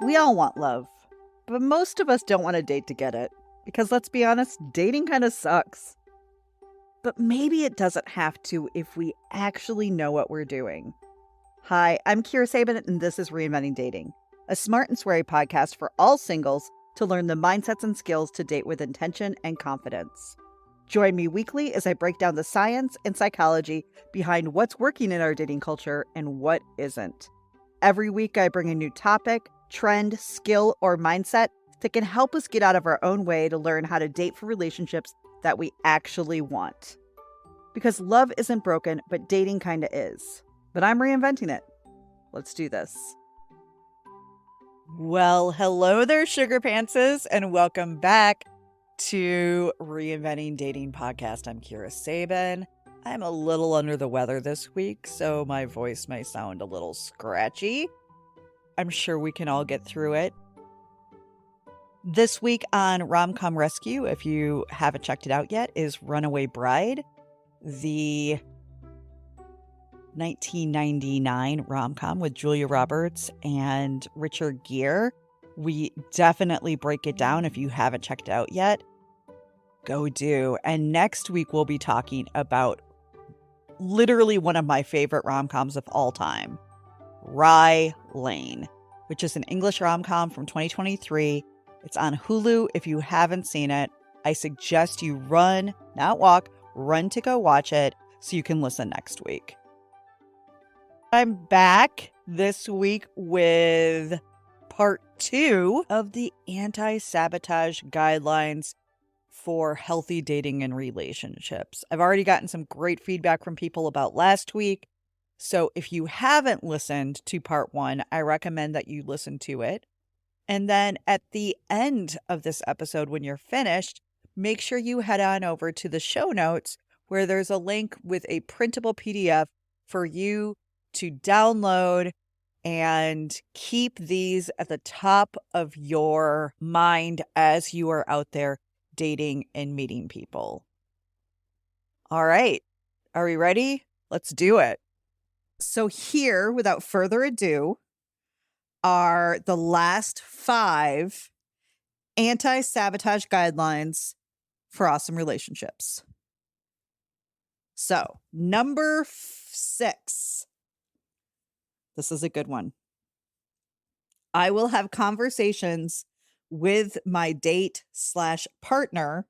We all want love, but most of us don't want to date to get it. Because let's be honest, dating kind of sucks. But maybe it doesn't have to if we actually know what we're doing. Hi, I'm Sabin, and this is Reinventing Dating, a smart and sweary podcast for all singles to learn the mindsets and skills to date with intention and confidence. Join me weekly as I break down the science and psychology behind what's working in our dating culture and what isn't. Every week, I bring a new topic, trend, skill, or mindset that can help us get out of our own way to learn how to date for relationships that we actually want. Because love isn't broken, but dating kinda is. But I'm reinventing it. Let's do this. Well, hello there, sugar pantses, and welcome back to Reinventing Dating Podcast. I'm Sabin. I'm a little under the weather this week, so my voice may sound a little scratchy. I'm sure we can all get through it. This week on Rom-Com Rescue, if you haven't checked it out yet, is Runaway Bride, the 1999 rom-com with Julia Roberts and Richard Gere. We definitely break it down. If you haven't checked it out yet, go do. And next week we'll be talking about literally one of my favorite rom-coms of all time, Rye Lane, which is an English rom-com from 2023. It's on Hulu. If you haven't seen it, I suggest you run, not walk, run to go watch it so you can listen next week. I'm back this week with part 2 of the Anti-Sabotage guidelines for healthy dating and relationships. I've already gotten some great feedback from people about last week. So if you haven't listened to part 1, I recommend that you listen to it. And then at the end of this episode, when you're finished, make sure you head on over to the show notes where there's a link with a printable PDF for you to download and keep these at the top of your mind as you are out there dating and meeting people. All right. Are we ready? Let's do it. So here, without further ado, are the last 5 anti-sabotage guidelines for awesome relationships. So, number 6. This is a good one. I will have conversations with my date/partner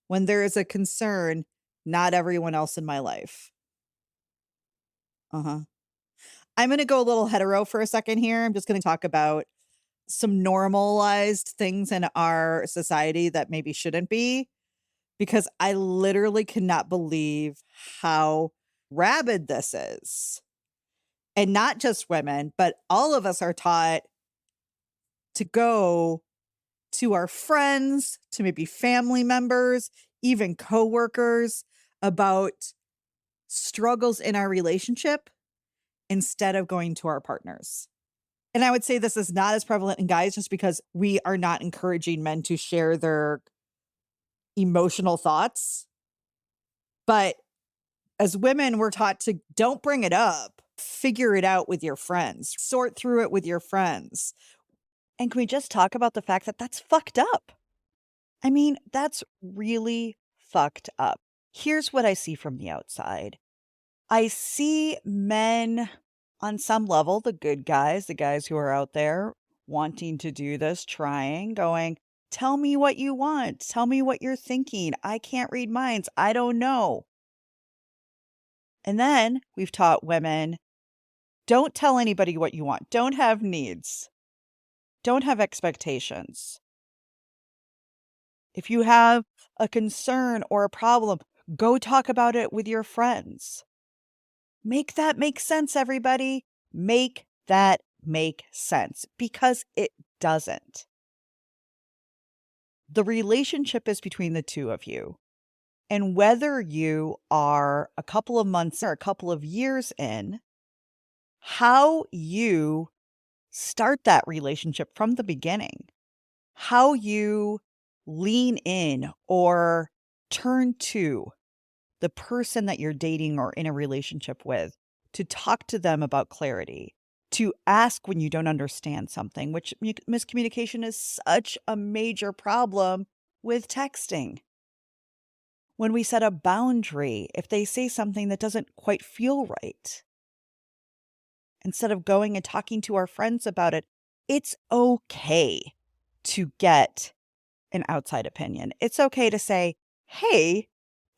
when there is a concern, not everyone else in my life. I'm going to go a little hetero for a second here. I'm just going to talk about some normalized things in our society that maybe shouldn't be, because I literally cannot believe how rabid this is. And not just women, but all of us are taught to go to our friends, to maybe family members, even coworkers about struggles in our relationship instead of going to our partners. And I would say this is not as prevalent in guys just because we are not encouraging men to share their emotional thoughts. But as women, we're taught to don't bring it up. Figure it out with your friends. Sort through it with your friends. And can we just talk about the fact that that's fucked up? I mean, that's really fucked up. Here's what I see from the outside. I see men on some level, the good guys, the guys who are out there wanting to do this, trying, going, tell me what you want. Tell me what you're thinking. I can't read minds. I don't know. And then we've taught women, don't tell anybody what you want. Don't have needs. Don't have expectations. If you have a concern or a problem, go talk about it with your friends. Make that make sense, everybody. Make that make sense, because it doesn't. The relationship is between the two of you. And whether you are a couple of months or a couple of years in, how you start that relationship from the beginning, how you lean in or turn to the person that you're dating or in a relationship with to talk to them about clarity, to ask when you don't understand something, which miscommunication is such a major problem with texting. When we set a boundary, if they say something that doesn't quite feel right, instead of going and talking to our friends about it, it's okay to get an outside opinion. It's okay to say, hey,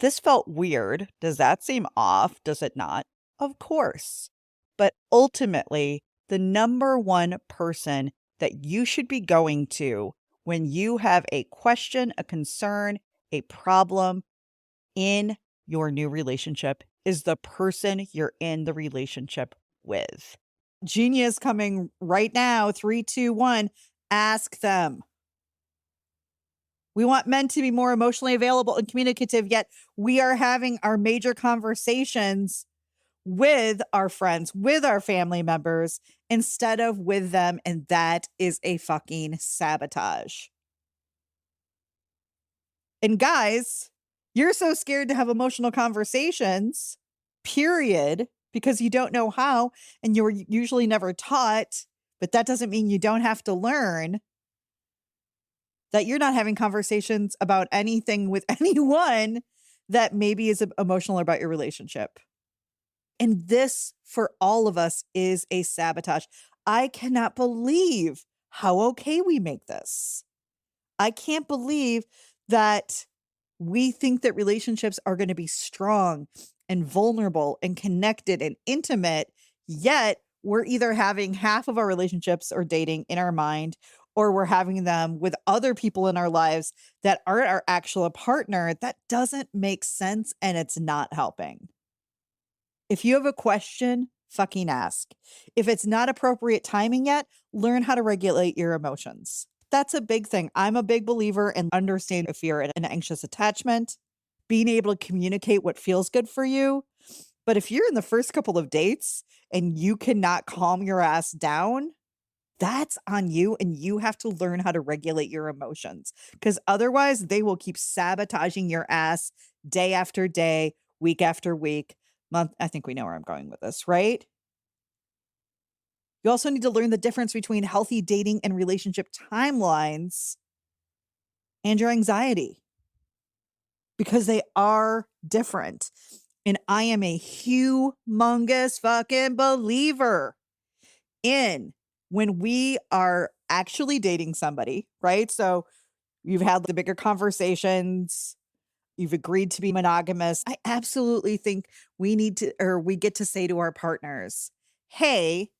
this felt weird. Does that seem off? Does it not? Of course. But ultimately, the number one person that you should be going to when you have a question, a concern, a problem in your new relationship is the person you're in the relationship with. Genius coming right now. 3, 2, 1. Ask them. We want men to be more emotionally available and communicative, yet we are having our major conversations with our friends, with our family members, instead of with them. And that is a fucking sabotage. And guys, you're so scared to have emotional conversations, period, because you don't know how, and you're usually never taught, but that doesn't mean you don't have to learn, that you're not having conversations about anything with anyone that maybe is emotional about your relationship. And this, for all of us, is a sabotage. I cannot believe how okay we make this. I can't believe that we think that relationships are going to be strong and vulnerable and connected and intimate, yet we're either having half of our relationships or dating in our mind, or we're having them with other people in our lives that aren't our actual partner. That doesn't make sense, and it's not helping. If you have a question, fucking ask. If it's not appropriate timing yet, learn how to regulate your emotions. That's a big thing. I'm a big believer in understanding fear and an anxious attachment, being able to communicate what feels good for you. But if you're in the first couple of dates and you cannot calm your ass down, that's on you, and you have to learn how to regulate your emotions, because otherwise they will keep sabotaging your ass day after day, week after week, month. I think we know where I'm going with this, right? You also need to learn the difference between healthy dating and relationship timelines and your anxiety, because they are different. And I am a humongous fucking believer in when we are actually dating somebody, right? So you've had the bigger conversations, you've agreed to be monogamous. I absolutely think we need to, or we get to say to our partners, hey,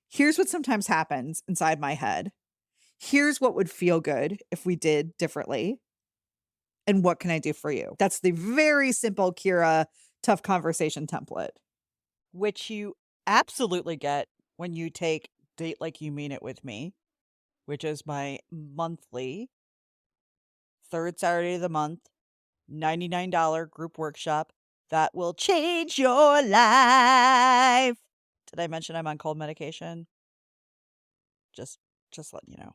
here's what sometimes happens inside my head. Here's what would feel good if we did differently. And what can I do for you? That's the very simple Kira tough conversation template, which you absolutely get when you take Date Like You Mean It with me, which is my monthly third Saturday of the month, $99 group workshop that will change your life. Did I mention I'm on cold medication? Just letting you know.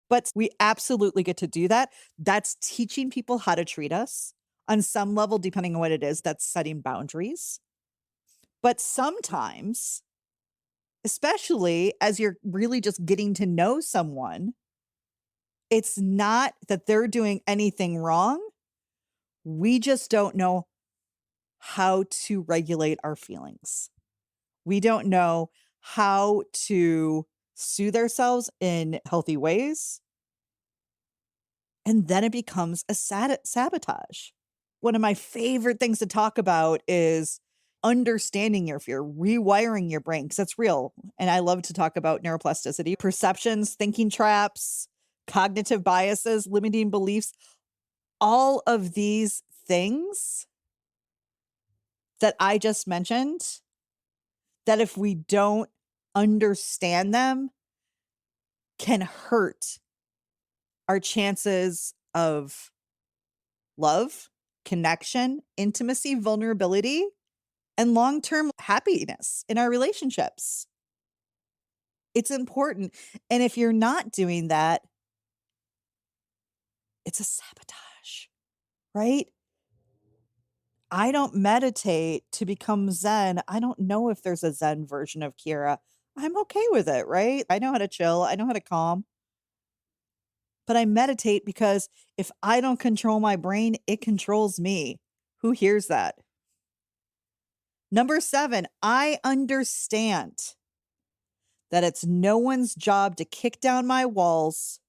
But we absolutely get to do that. That's teaching people how to treat us. On some level, depending on what it is, that's setting boundaries. But sometimes, especially as you're really just getting to know someone, it's not that they're doing anything wrong. We just don't know how to regulate our feelings. We don't know how to soothe ourselves in healthy ways. And then it becomes a sabotage. One of my favorite things to talk about is understanding your fear, rewiring your brain, because that's real. And I love to talk about neuroplasticity, perceptions, thinking traps, cognitive biases, limiting beliefs, all of these things that I just mentioned, that if we don't understand them, can hurt our chances of love, connection, intimacy, vulnerability, and long-term happiness in our relationships. It's important. And if you're not doing that, it's a sabotage, right? I don't meditate to become Zen. I don't know if there's a Zen version of Kira. I'm okay with it, right? I know how to chill, I know how to calm, but I meditate because if I don't control my brain, it controls me. Who hears that? Number 7, I understand that it's no one's job to kick down my walls,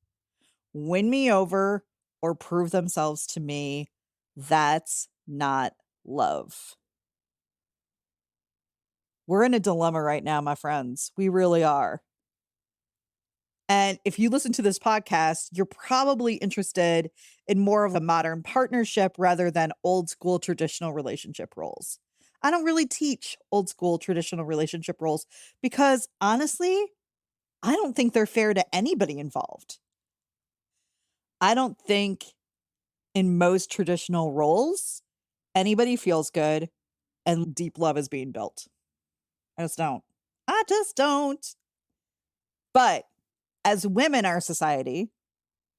win me over, or prove themselves to me. That's not love. We're in a dilemma right now, my friends. We really are. And if you listen to this podcast, you're probably interested in more of a modern partnership rather than old school traditional relationship roles. I don't really teach old school traditional relationship roles because honestly, I don't think they're fair to anybody involved. I don't think in most traditional roles, anybody feels good and deep love is being built. I just don't. I just don't. But as women in our society,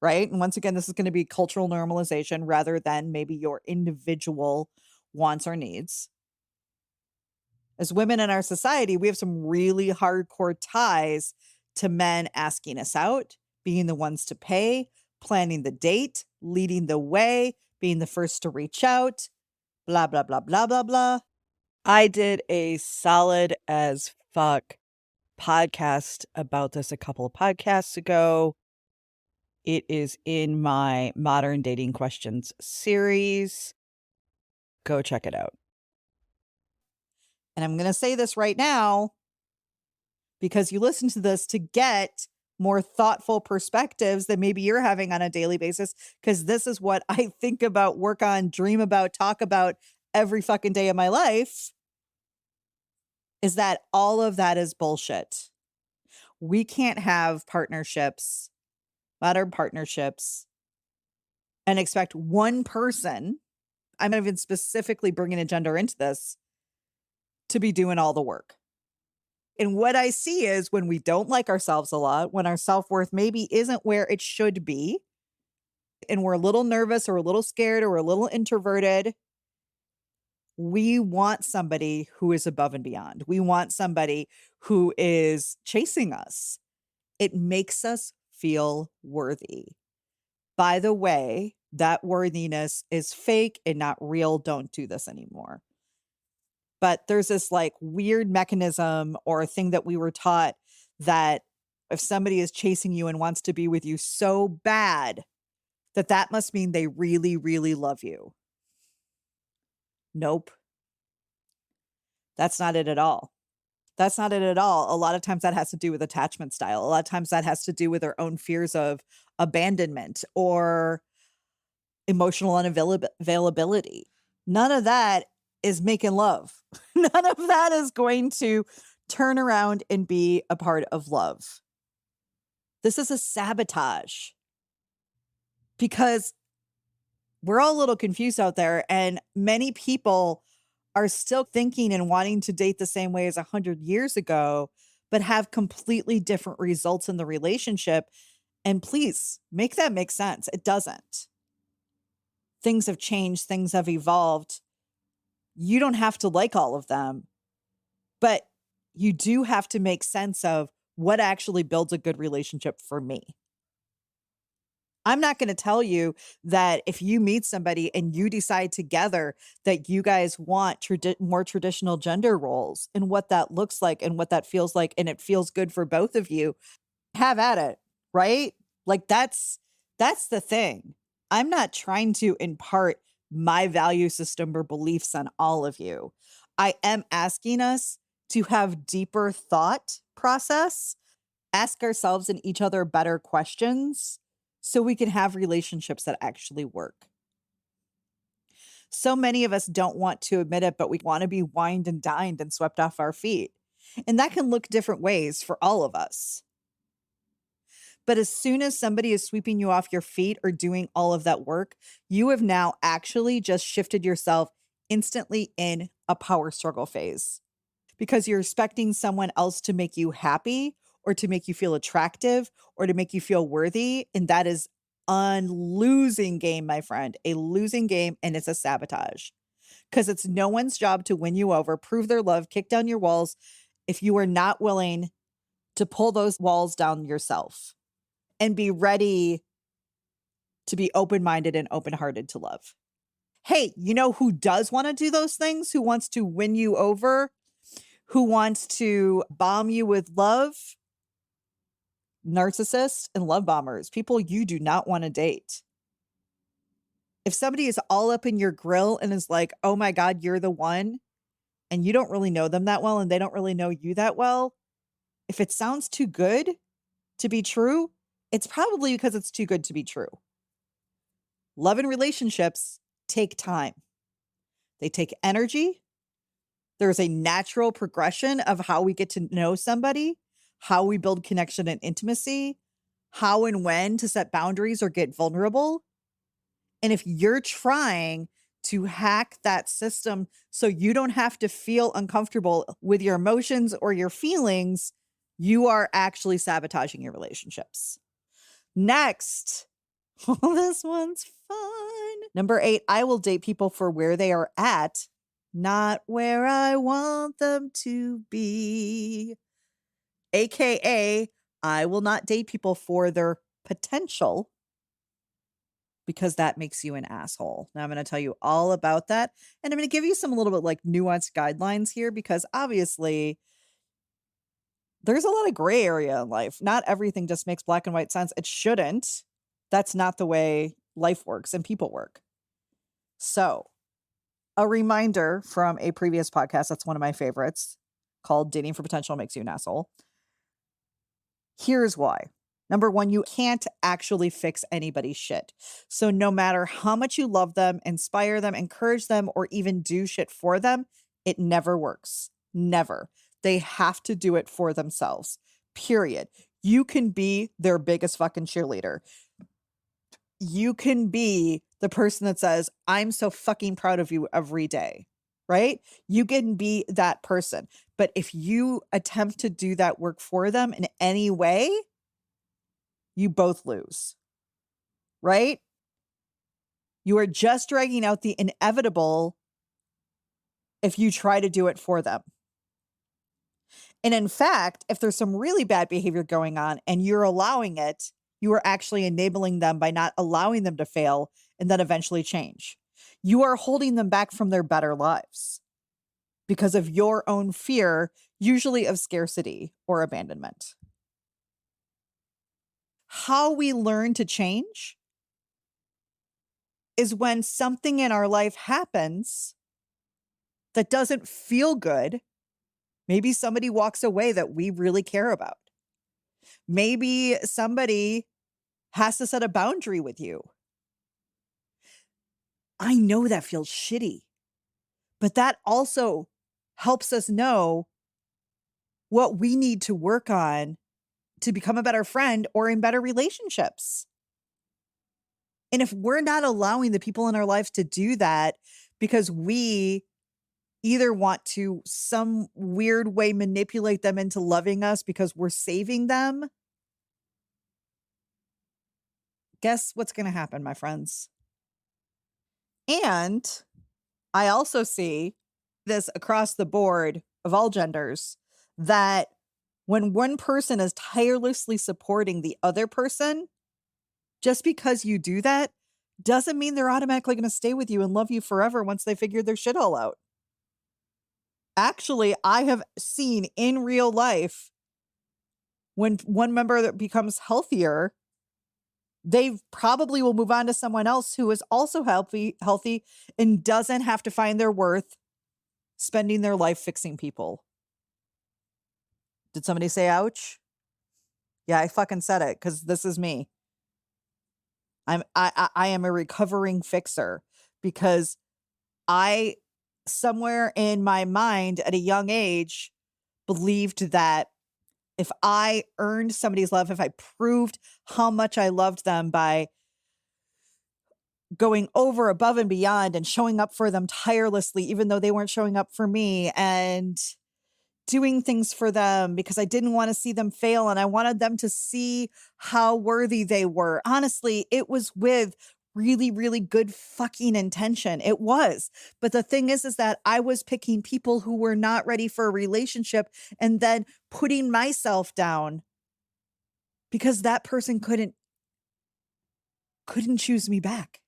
right? And once again, this is going to be cultural normalization rather than maybe your individual wants or needs. As women in our society, we have some really hardcore ties to men asking us out, being the ones to pay, planning the date, leading the way, being the first to reach out, blah, blah, blah, blah, blah, blah. I did a solid as fuck podcast about this a couple of podcasts ago. It is in my Modern Dating Questions series. Go check it out. And I'm going to say this right now because you listen to this to get more thoughtful perspectives that maybe you're having on a daily basis. Because this is what I think about, work on, dream about, talk about every fucking day of my life, is that all of that is bullshit. We can't have partnerships, modern partnerships, and expect one person, I'm not even specifically bringing a gender into this, to be doing all the work. And what I see is when we don't like ourselves a lot, when our self-worth maybe isn't where it should be, and we're a little nervous or a little scared or a little introverted, we want somebody who is above and beyond. We want somebody who is chasing us. It makes us feel worthy. By the way, that worthiness is fake and not real. Don't do this anymore. But there's this like weird mechanism or a thing that we were taught that if somebody is chasing you and wants to be with you so bad, that must mean they really, really love you. Nope. That's not it at all. That's not it at all. A lot of times that has to do with attachment style. A lot of times that has to do with our own fears of abandonment or emotional unavailability. None of that is making love. None of that is going to turn around and be a part of love. This is a sabotage because we're all a little confused out there, and many people are still thinking and wanting to date the same way as 100 years ago, but have completely different results in the relationship. And please make that make sense. It doesn't. Things have changed, things have evolved. You don't have to like all of them, but you do have to make sense of what actually builds a good relationship for me. I'm not going to tell you that if you meet somebody and you decide together that you guys want more traditional gender roles and what that looks like and what that feels like, and it feels good for both of you, have at it, right? Like that's the thing. I'm not trying to impart my value system or beliefs on all of you. I am asking us to have deeper thought process, ask ourselves and each other better questions so we can have relationships that actually work. So many of us don't want to admit it, but we want to be wined and dined and swept off our feet. And that can look different ways for all of us. But as soon as somebody is sweeping you off your feet or doing all of that work, you have now actually just shifted yourself instantly in a power struggle phase because you're expecting someone else to make you happy or to make you feel attractive or to make you feel worthy. And that is a losing game, my friend, a losing game. And it's a sabotage because it's no one's job to win you over, prove their love, kick down your walls if you are not willing to pull those walls down yourself and be ready to be open-minded and open-hearted to love. Hey, you know who does want to do those things? Who wants to win you over? Who wants to bomb you with love? Narcissists and love bombers, people you do not want to date. If somebody is all up in your grill and is like, oh my God, you're the one, and you don't really know them that well and they don't really know you that well, if it sounds too good to be true, it's probably because it's too good to be true. Love and relationships take time. They take energy. There's a natural progression of how we get to know somebody, how we build connection and intimacy, how and when to set boundaries or get vulnerable. And if you're trying to hack that system so you don't have to feel uncomfortable with your emotions or your feelings, you are actually sabotaging your relationships. Next, this one's fun. Number 8, I will date people for where they are at, not where I want them to be. AKA, I will not date people for their potential because that makes you an asshole. Now I'm going to tell you all about that. And I'm going to give you some little bit like nuanced guidelines here because obviously there's a lot of gray area in life. Not everything just makes black and white sense. It shouldn't. That's not the way life works and people work. So, a reminder from a previous podcast, that's one of my favorites, called Dating for Potential Makes You an Asshole. Here's why. Number 1, you can't actually fix anybody's shit. So no matter how much you love them, inspire them, encourage them, or even do shit for them, it never works. Never. They have to do it for themselves. Period. You can be their biggest fucking cheerleader. You can be the person that says, I'm so fucking proud of you every day, right? You can be that person. But if you attempt to do that work for them in any way, you both lose, right? You are just dragging out the inevitable if you try to do it for them. And in fact, if there's some really bad behavior going on and you're allowing it, you are actually enabling them by not allowing them to fail and then eventually change. You are holding them back from their better lives because of your own fear, usually of scarcity or abandonment. How we learn to change is when something in our life happens that doesn't feel good. Maybe somebody walks away that we really care about. Maybe somebody has to set a boundary with you. I know that feels shitty, but that also helps us know what we need to work on to become a better friend or in better relationships. And if we're not allowing the people in our lives to do that because we either want to some weird way manipulate them into loving us because we're saving them, guess what's going to happen, my friends? And I also see this across the board of all genders, that when one person is tirelessly supporting the other person, just because you do that doesn't mean they're automatically going to stay with you and love you forever once they figure their shit all out. Actually, I have seen in real life when one member that becomes healthier, they probably will move on to someone else who is also healthy and doesn't have to find their worth spending their life fixing people. Did somebody say ouch? Yeah, I fucking said it because this is me. I am a recovering fixer because I, somewhere in my mind at a young age, believed that if I earned somebody's love, if I proved how much I loved them by going over, above and beyond and showing up for them tirelessly, even though they weren't showing up for me, and doing things for them because I didn't want to see them fail and I wanted them to see how worthy they were. Honestly, it was with really, really good fucking intention. It was. But the thing is that I was picking people who were not ready for a relationship and then putting myself down because that person couldn't choose me back.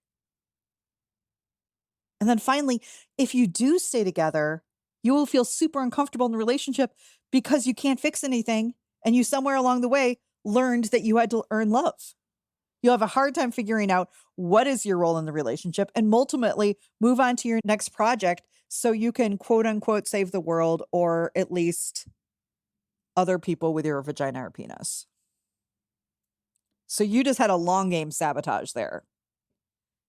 And then finally, if you do stay together, you will feel super uncomfortable in the relationship because you can't fix anything. And you somewhere along the way learned that you had to earn love. You'll have a hard time figuring out what is your role in the relationship and ultimately move on to your next project so you can quote unquote save the world or at least other people with your vagina or penis. So you just had a long game sabotage there.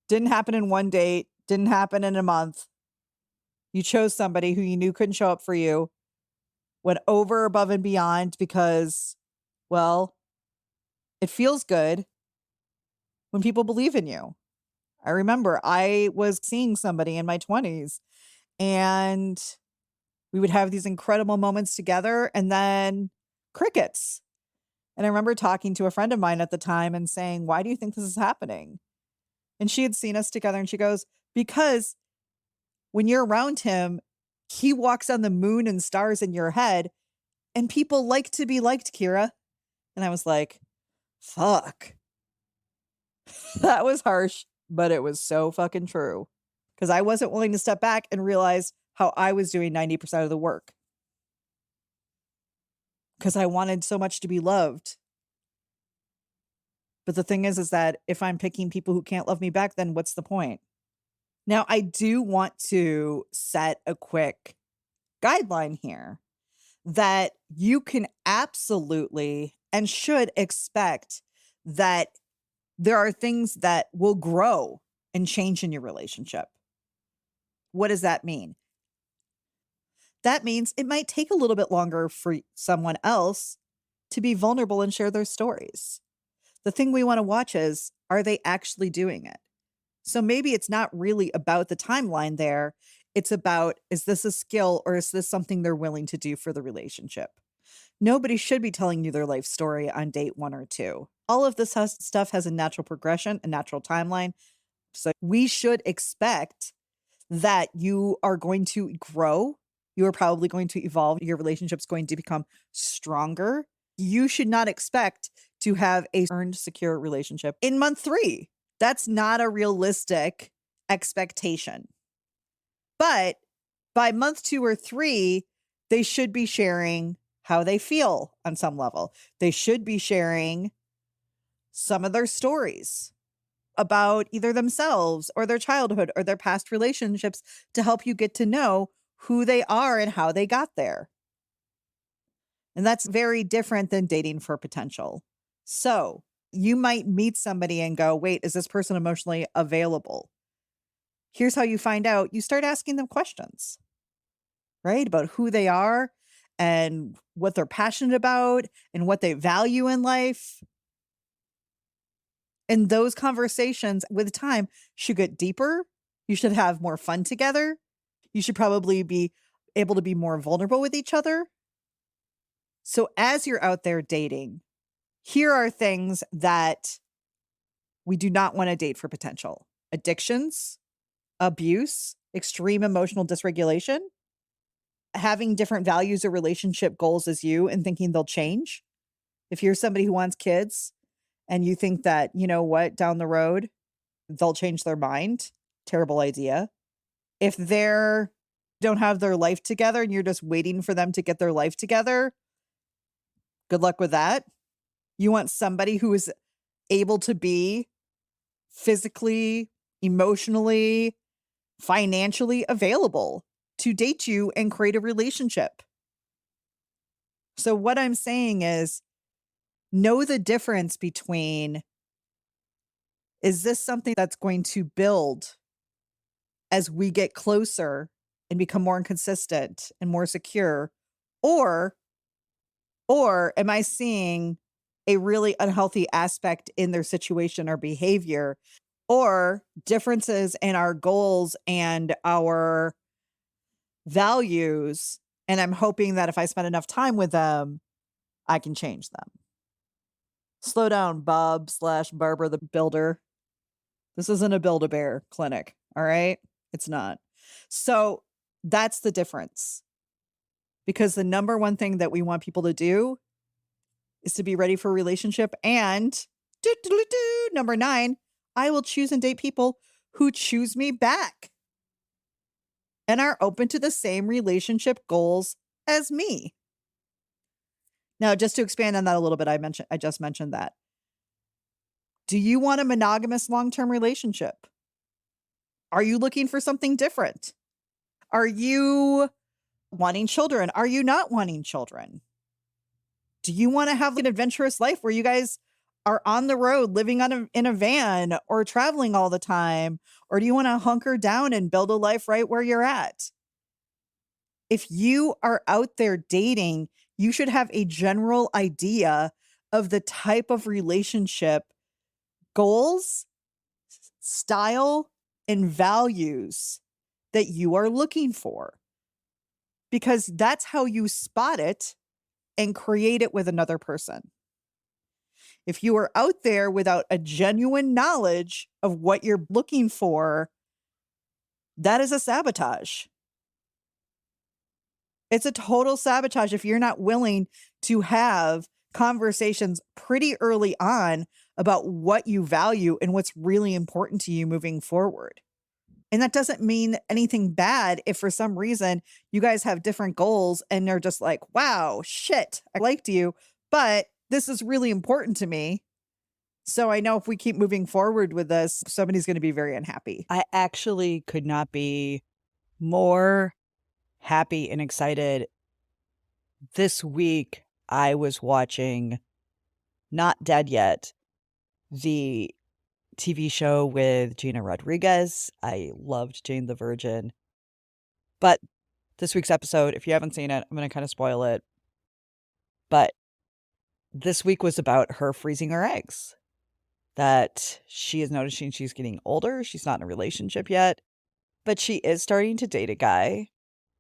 Didn't happen in one date, didn't happen in a month. You chose somebody who you knew couldn't show up for you, went over, above, and beyond because, well, it feels good when people believe in you. I remember I was seeing somebody in my 20s and we would have these incredible moments together and then crickets. And I remember talking to a friend of mine at the time and saying, "Why do you think this is happening?" And she had seen us together and she goes, "Because when you're around him, he walks on the moon and stars in your head and people like to be liked, Kira." And I was like, fuck. That was harsh, but it was so fucking true. Because I wasn't willing to step back and realize how I was doing 90% of the work. Because I wanted so much to be loved. But the thing is that if I'm picking people who can't love me back, then what's the point? Now, I do want to set a quick guideline here that you can absolutely and should expect that there are things that will grow and change in your relationship. What does that mean? That means it might take a little bit longer for someone else to be vulnerable and share their stories. The thing we want to watch is, are they actually doing it? So maybe it's not really about the timeline there. It's about, is this a skill or is this something they're willing to do for the relationship? Nobody should be telling you their life story on date 1 or 2. All of this stuff has a natural progression, a natural timeline. So we should expect that you are going to grow. You are probably going to evolve. Your relationship's going to become stronger. You should not expect to have a earned, secure relationship in month 3. That's not a realistic expectation. But by month 2 or 3, they should be sharing how they feel on some level. They should be sharing some of their stories about either themselves or their childhood or their past relationships to help you get to know who they are and how they got there. And that's very different than dating for potential. So you might meet somebody and go, wait, is this person emotionally available? Here's how you find out. You start asking them questions, right? About who they are and what they're passionate about and what they value in life. And those conversations with time should get deeper. You should have more fun together. You should probably be able to be more vulnerable with each other. So as you're out there dating, here are things that we do not want to date for potential: addictions, abuse, extreme emotional dysregulation, having different values or relationship goals as you and thinking they'll change. If you're somebody who wants kids and you think that, you know what, down the road, they'll change their mind, terrible idea. If they're don't have their life together and you're just waiting for them to get their life together, good luck with that. You want somebody who is able to be physically, emotionally, financially available to date you and create a relationship. So what I'm saying is, know the difference between, is this something that's going to build as we get closer and become more consistent and more secure? Or am I seeing a really unhealthy aspect in their situation or behavior, or differences in our goals and our values? And I'm hoping that if I spend enough time with them, I can change them. Slow down, Bob/Barbara the Builder. This isn't a Build-A-Bear clinic, all right? It's not. So that's the difference. Because the number one thing that we want people to do is to be ready for a relationship. And number 9, I will choose and date people who choose me back and are open to the same relationship goals as me. Now, just to expand on that a little bit, I just mentioned that. Do you want a monogamous long-term relationship? Are you looking for something different? Are you wanting children? Are you not wanting children? Do you want to have an adventurous life where you guys are on the road living in a van or traveling all the time? Or do you want to hunker down and build a life right where you're at? If you are out there dating, you should have a general idea of the type of relationship, goals, style, and values that you are looking for. Because that's how you spot it and create it with another person. If you are out there without a genuine knowledge of what you're looking for, that is a sabotage. It's a total sabotage if you're not willing to have conversations pretty early on about what you value and what's really important to you moving forward. And that doesn't mean anything bad if for some reason you guys have different goals and they're just like, wow, shit, I liked you, but this is really important to me. So I know if we keep moving forward with this, somebody's going to be very unhappy. I actually could not be more happy and excited. This week, I was watching Not Dead Yet, the TV show with Gina Rodriguez. I loved Jane the Virgin. But this week's episode, if you haven't seen it, I'm going to kind of spoil it. But this week was about her freezing her eggs. That she is noticing she's getting older. She's not in a relationship yet, but she is starting to date a guy.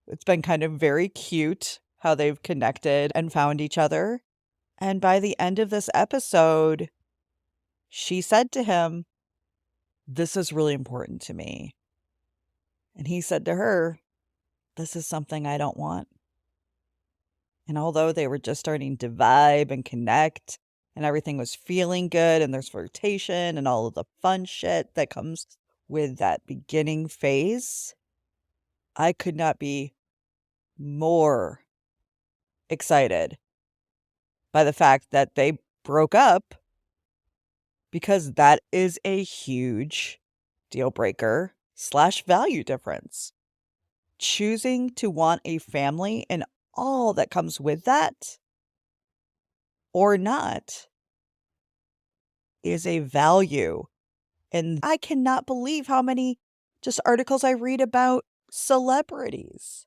It's been kind of very cute how they've connected and found each other. And by the end of this episode, she said to him, "This is really important to me." And he said to her, "This is something I don't want." And although they were just starting to vibe and connect and everything was feeling good and there's flirtation and all of the fun shit that comes with that beginning phase, I could not be more excited by the fact that they broke up, because that is a huge deal breaker / value difference. Choosing to want a family and all that comes with that or not is a value. And I cannot believe how many just articles I read about celebrities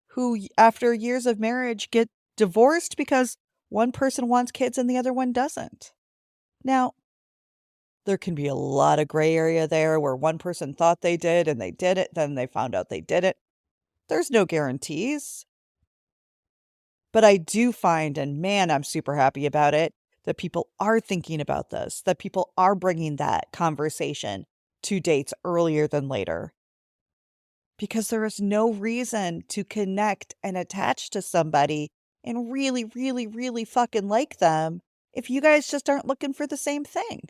who, after years of marriage, get divorced because one person wants kids and the other one doesn't. Now, there can be a lot of gray area there where one person thought they did and they did it, then they found out they didn't. There's no guarantees. But I do find, and man, I'm super happy about it, that people are thinking about this, that people are bringing that conversation to dates earlier than later. Because there is no reason to connect and attach to somebody and really, really, really fucking like them if you guys just aren't looking for the same thing.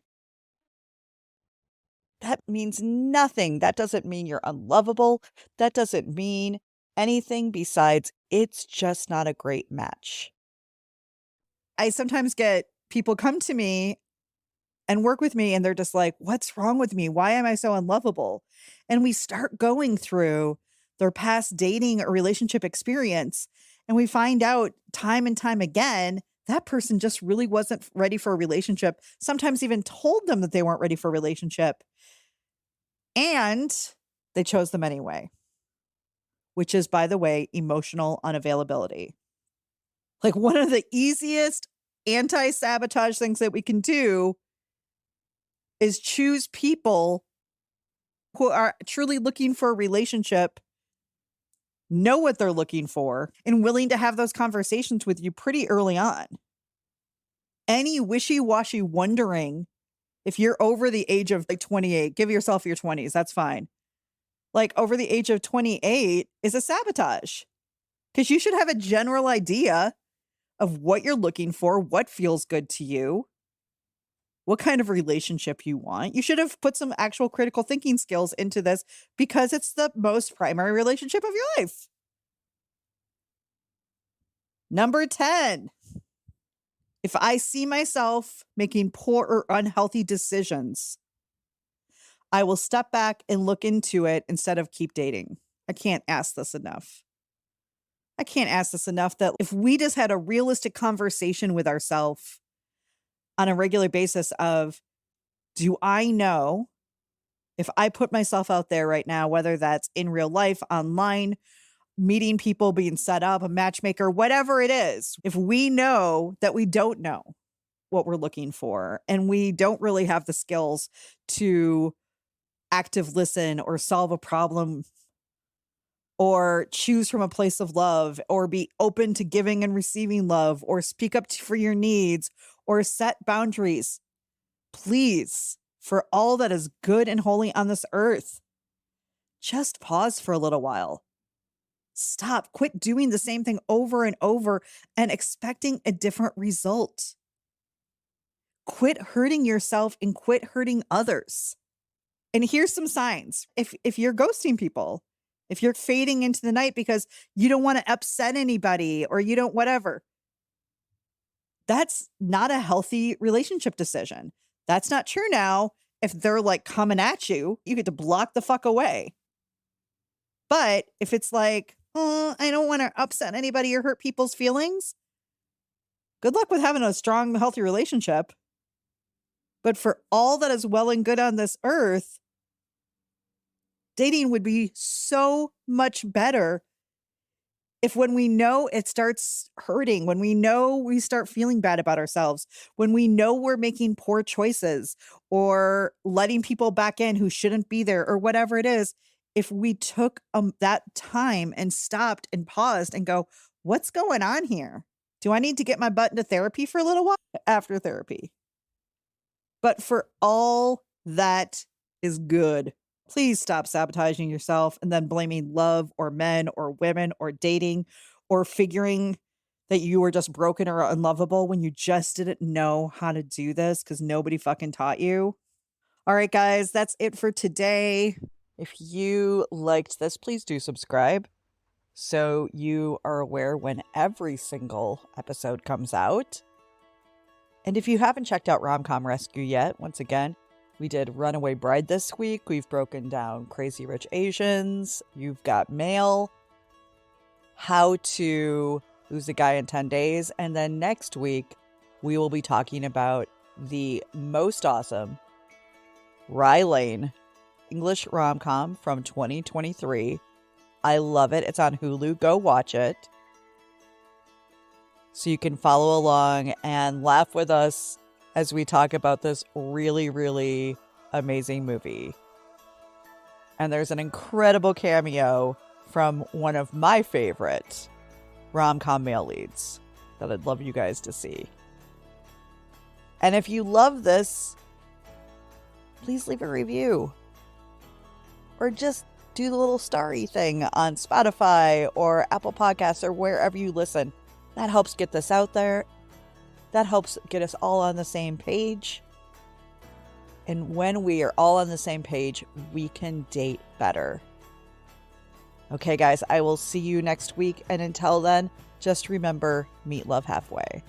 That means nothing. That doesn't mean you're unlovable. That doesn't mean anything besides it's just not a great match. I sometimes get people come to me and work with me and they're just like, what's wrong with me? Why am I so unlovable? And we start going through their past dating or relationship experience. And we find out time and time again, that person just really wasn't ready for a relationship. Sometimes even told them that they weren't ready for a relationship. And they chose them anyway, which is, by the way, emotional unavailability. Like, one of the easiest anti-sabotage things that we can do is choose people who are truly looking for a relationship, know what they're looking for, and willing to have those conversations with you pretty early on. Any wishy-washy wondering If you're over the age of like 28, give yourself your 20s. That's fine. Like over the age of 28 is a sabotage because you should have a general idea of what you're looking for, what feels good to you, what kind of relationship you want. You should have put some actual critical thinking skills into this because it's the most primary relationship of your life. Number 10. If I see myself making poor or unhealthy decisions, I will step back and look into it instead of keep dating. I can't ask this enough. I can't ask this enough that if we just had a realistic conversation with ourselves on a regular basis of, do I know if I put myself out there right now, whether that's in real life, online, meeting people, being set up, a matchmaker, whatever it is, if we know that we don't know what we're looking for and we don't really have the skills to active listen or solve a problem or choose from a place of love or be open to giving and receiving love or speak up for your needs or set boundaries, please, for all that is good and holy on this earth, just pause for a little while. Stop. Quit doing the same thing over and over and expecting a different result. Quit hurting yourself and quit hurting others. And here's some signs. If you're ghosting people, if you're fading into the night because you don't want to upset anybody or you don't whatever, that's not a healthy relationship decision. That's not true now. If they're like coming at you, you get to block the fuck away. But if it's like, oh, I don't want to upset anybody or hurt people's feelings, good luck with having a strong, healthy relationship. But for all that is well and good on this earth, dating would be so much better if when we know it starts hurting, when we know we start feeling bad about ourselves, when we know we're making poor choices or letting people back in who shouldn't be there or whatever it is, if we took that time and stopped and paused and go, what's going on here? Do I need to get my butt into therapy for a little while? After therapy. But for all that is good, please stop sabotaging yourself and then blaming love or men or women or dating or figuring that you were just broken or unlovable when you just didn't know how to do this because nobody fucking taught you. All right, guys, that's it for today. If you liked this, please do subscribe so you are aware when every single episode comes out. And if you haven't checked out Rom-Com Rescue yet, once again, we did Runaway Bride this week. We've broken down Crazy Rich Asians. You've got Mail, How to Lose a Guy in 10 Days. And then next week, we will be talking about the most awesome Rye Lane English rom-com from 2023. I love it. It's on Hulu. Go watch it so you can follow along and laugh with us as we talk about this really, really amazing movie. And there's an incredible cameo from one of my favorite rom-com male leads that I'd love you guys to see. And if you love this, please leave a review. Or just do the little starry thing on Spotify or Apple Podcasts or wherever you listen. That helps get this out there. That helps get us all on the same page. And when we are all on the same page, we can date better. Okay, guys, I will see you next week. And until then, just remember, meet love halfway.